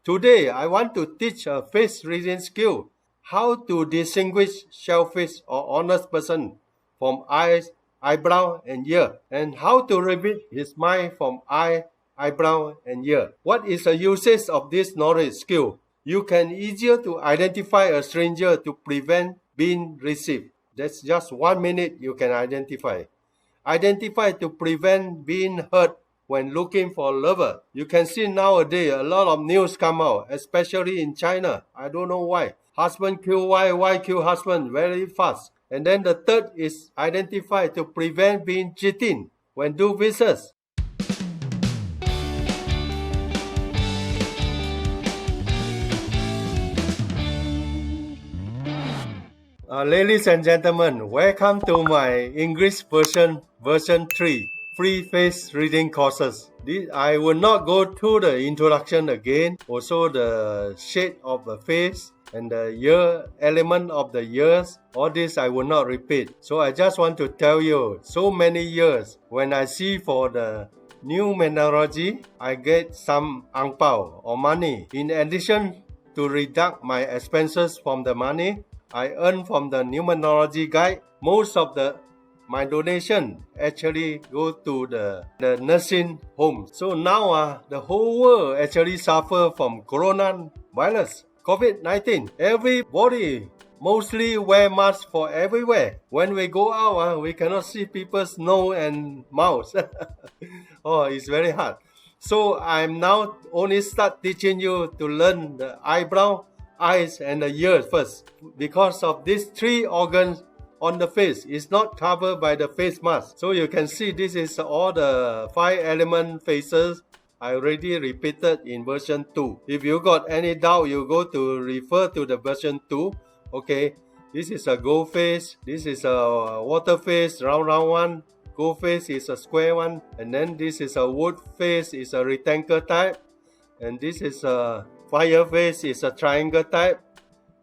Today, I want to teach a face reading skill, how to distinguish shellfish or honest person from eyes, eyebrow, and ear, and how to read his mind from eye, eyebrow, and ear. What is the usage of this knowledge skill? You can easier to identify a stranger to prevent being received. That's just 1 minute you can identify. Identify to prevent being hurt when looking for a lover. You can see nowadays a lot of news come out, especially in China. I don't know why. Husband kill wife kill husband very fast. And then the third is identify to prevent being cheating when do business. Ladies and gentlemen, welcome to my English version 3 free face reading courses. I will not go through the introduction again, also the shape of the face and the ear element of the ears. All this I will not repeat. So I just want to tell you, so many years when I see for the numerology, I get some ang pao or money. In addition to deduct my expenses from the money I earn from the numerology guide, most of my donation actually go to the nursing home. So now the whole world actually suffer from coronavirus, COVID-19. Everybody mostly wear masks for everywhere. When we go out, we cannot see people's nose and mouth. Oh, it's very hard. So I'm now only start teaching you to learn the eyebrow, eyes and the ears first. Because of these three organs on the face is not covered by the face mask. So you can see this is all the 5 element faces I already repeated in version 2. If you got any doubt, you go to refer to the version 2. Okay, this is a gold face, this is a water face, round one. Gold face is a square one, and then this is a wood face, is a rectangle type, and this is a fire face, is a triangle type,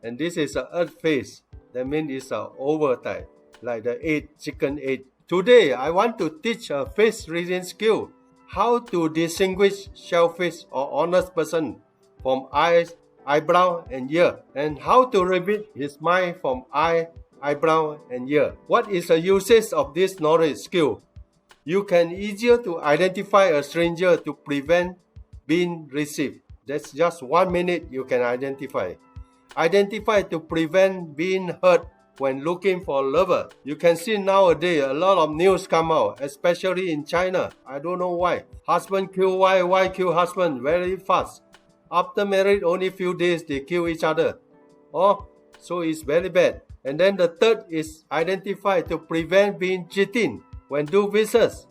and this is a earth face. That means it's a oval type, like the chicken egg. Today, I want to teach a face reading skill, how to distinguish shellfish or honest person from eyes, eyebrow, and ear, and how to read his mind from eye, eyebrow, and ear. What is the usage of this knowledge skill? You can easier to identify a stranger to prevent being received. That's just 1 minute you can identify. Identify to prevent being hurt when looking for a lover. You can see nowadays a lot of news come out, especially in China. I don't know why. Husband kill wife kill husband very fast. After married only few days they kill each other. Oh, so it's very bad. And then the third is identify to prevent being cheating when do business.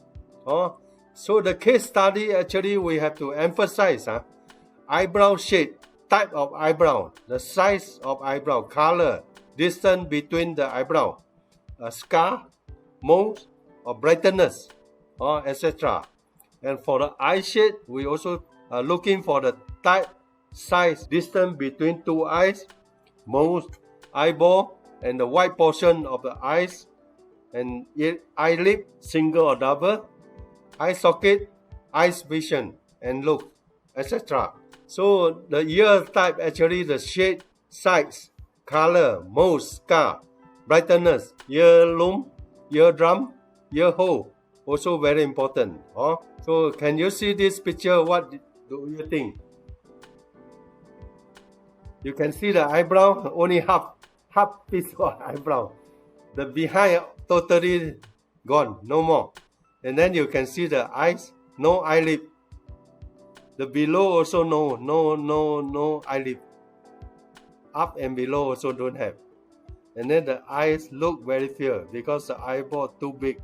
Oh, so the case study actually we have to emphasize eyebrow shape, type of eyebrow, the size of eyebrow, color, distance between the eyebrow, scar, moles, or brightness, etc. And for the eye shape, we also are looking for the type, size, distance between two eyes, moles, eyeball, and the white portion of the eyes, and eyelid, single or double, eye socket, eyes vision, and look, etc. So the ear type actually the shape, size, color, mole, scar, brightness, ear loom, eardrum, ear hole, also very important. So can you see this picture? What do you think? You can see the eyebrow, only half piece of eyebrow. The behind totally gone, no more. And then you can see the eyes, no eyelid. The below also no eyelid. Up and below also don't have. And then the eyes look very fair because the eyeball too big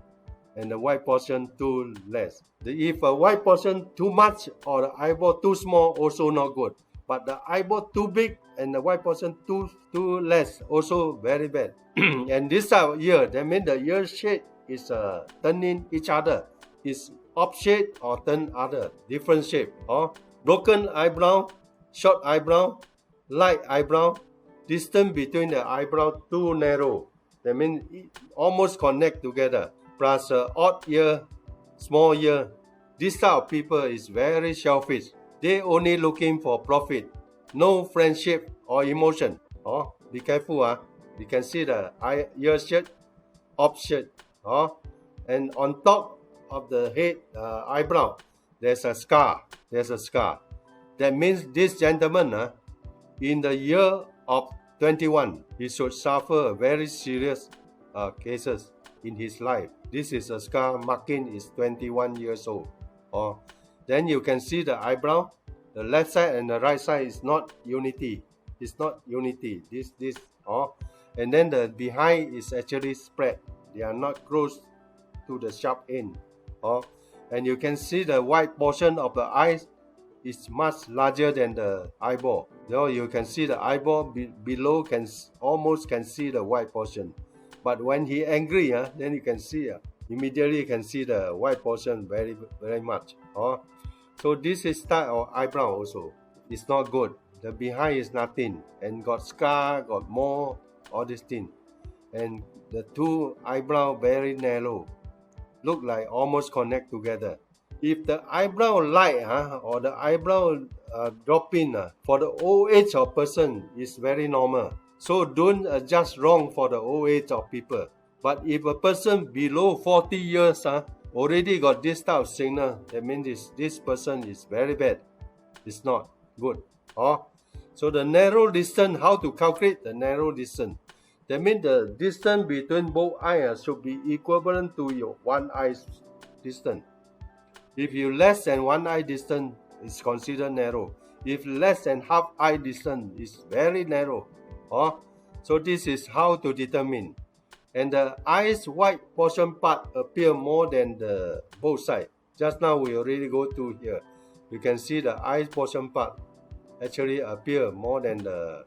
and the white portion too less. If a white portion too much or the eyeball too small, also not good. But the eyeball too big and the white portion too less, also very bad. And this type of ear, that means the ear shape is turning each other. It's up shape or turn other, different shape. Broken eyebrow, short eyebrow, light eyebrow, distance between the eyebrow too narrow. That means almost connect together. Plus odd ear, small ear. This type of people is very selfish. They only looking for profit, no friendship or emotion. Oh, be careful. You can see the ear shape, off shape. Oh, and on top of the head eyebrow, there's a scar. There's a scar. That means this gentleman, in the year of 21, he should suffer very serious cases in his life. This is a scar marking is 21 years old. Oh, then you can see the eyebrow. The left side and the right side is not unity. It's not unity. This. Oh, and then the behind is actually spread. They are not close to the sharp end. Oh, and you can see the white portion of the eyes is much larger than the eyeball. Now you can see the eyeball below almost can see the white portion. But when he angry, then you can see immediately you can see the white portion very much. So this is type of eyebrow also. It's not good. The behind is nothing and got scar, got more, all this thing. And the two eyebrow very narrow. Look like almost connect together. If the eyebrow light or the eyebrow dropping for the old age of person is very normal. So don't adjust wrong for the old age of people. But if a person below 40 years already got this type of signal, that means this person is very bad. It's not good. So the narrow distance, how to calculate the narrow distance? That means the distance between both eyes should be equivalent to your one eye's distance. If you less than one eye distance, it's considered narrow. If less than half eye distance, it's very narrow. So this is how to determine. And the eye's white portion part appear more than the both sides. Just now we already go to here. You can see the eye portion part actually appear more than the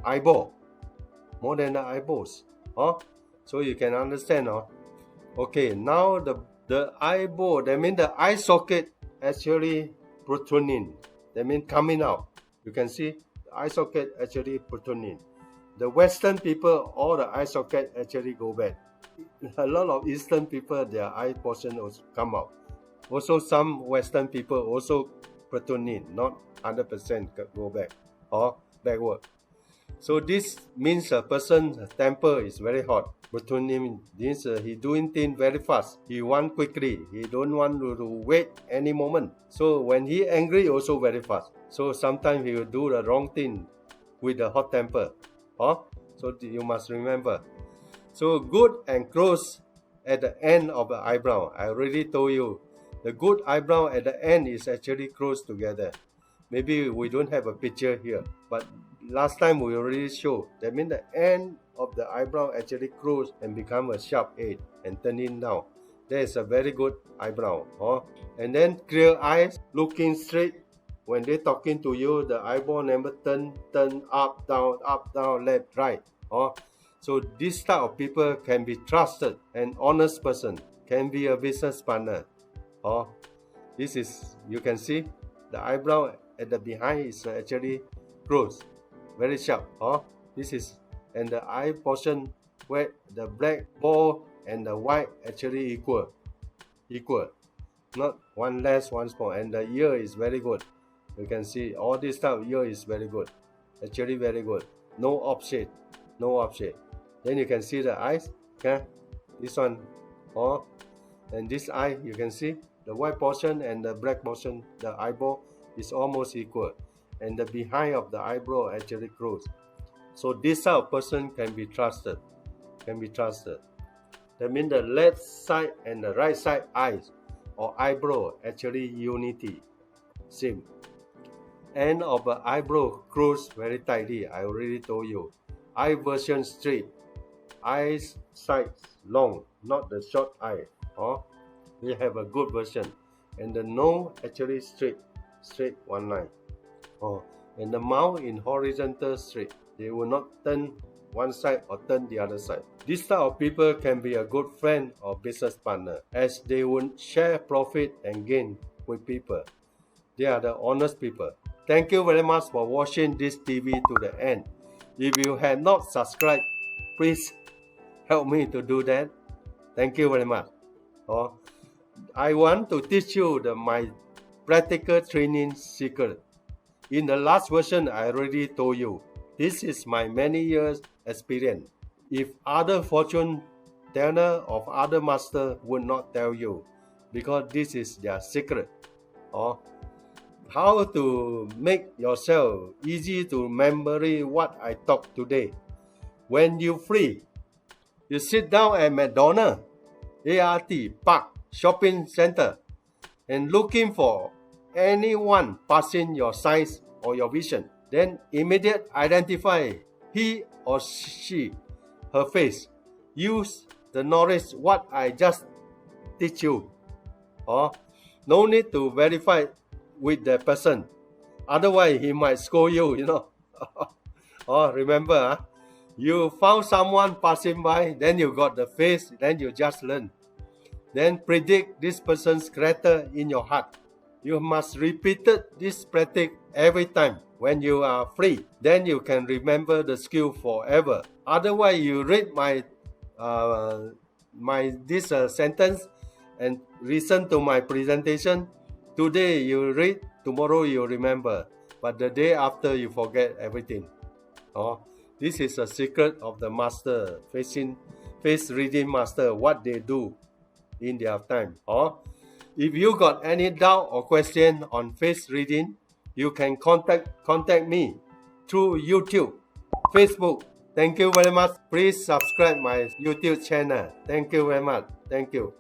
eyeball, more than the eyeballs. So you can understand. Okay, now the eyeball, that means the eye socket actually protruding. That means coming out. You can see the eye socket actually protruding. The Western people, all the eye socket actually go back. A lot of Eastern people, their eye portion also come out. Also some Western people also protruding, not 100% go back or backward. So this means a person's temper is very hot. Protruding means he doing things very fast. He want quickly. He don't want to wait any moment. So when he angry, also very fast. So sometimes he will do the wrong thing with the hot temper. So you must remember. So good and close at the end of the eyebrow. I already told you. The good eyebrow at the end is actually close together. Maybe we don't have a picture here, but last time we already showed. That means the end of the eyebrow actually close and become a sharp edge and turning down. That is a very good eyebrow. And then clear eyes, looking straight. When they talking to you, the eyeball never turn up, down, left, right. So this type of people can be trusted and honest person, can be a business partner. This is, you can see the eyebrow at the behind is actually closed, very sharp. This is, and the eye portion where the black ball and the white actually equal, not one less, one small. And the ear is very good. You can see all this type of ear is very good, actually very good. No offset. Then you can see the eyes. Okay, this one. And this eye, you can see the white portion and the black portion, the eyeball is almost equal, and the behind of the eyebrow actually closed. So this type of person can be trusted. That means the left side and the right side eyes or eyebrow actually unity, same. End of the eyebrow closed very tightly. I already told you. Eye version straight, eyes sides long, not the short eye. We have a good version, and the nose actually straight one line. And the mouth in horizontal straight. They will not turn one side or turn the other side. This type of people can be a good friend or business partner, as they will share profit and gain with people. They are the honest people. Thank you very much for watching this TV to the end. If you have not subscribed, please help me to do that. Thank you very much. I want to teach you my practical training secret. In the last version, I already told you, this is my many years experience. If other fortune teller of other master would not tell you, because this is their secret. Or how to make yourself easy to remember what I talked today. When you free, you sit down at McDonald's, ART, Park, shopping center, and looking for anyone passing your size or your vision. Then immediately identify he or she, her face. Use the knowledge what I just teach you. Or no need to verify with the person. Otherwise, he might scold you, remember, you found someone passing by, then you got the face, then you just learn. Then predict this person's character in your heart. You must repeat this practice every time when you are free. Then you can remember the skill forever. Otherwise, you read this sentence and listen to my presentation. Today you read, tomorrow you remember, but the day after you forget everything. This is a secret of the master, face reading master, what they do in their time. If you got any doubt or question on face reading, you can contact me through YouTube, Facebook. Thank you very much. Please subscribe my YouTube channel. Thank you very much. Thank you.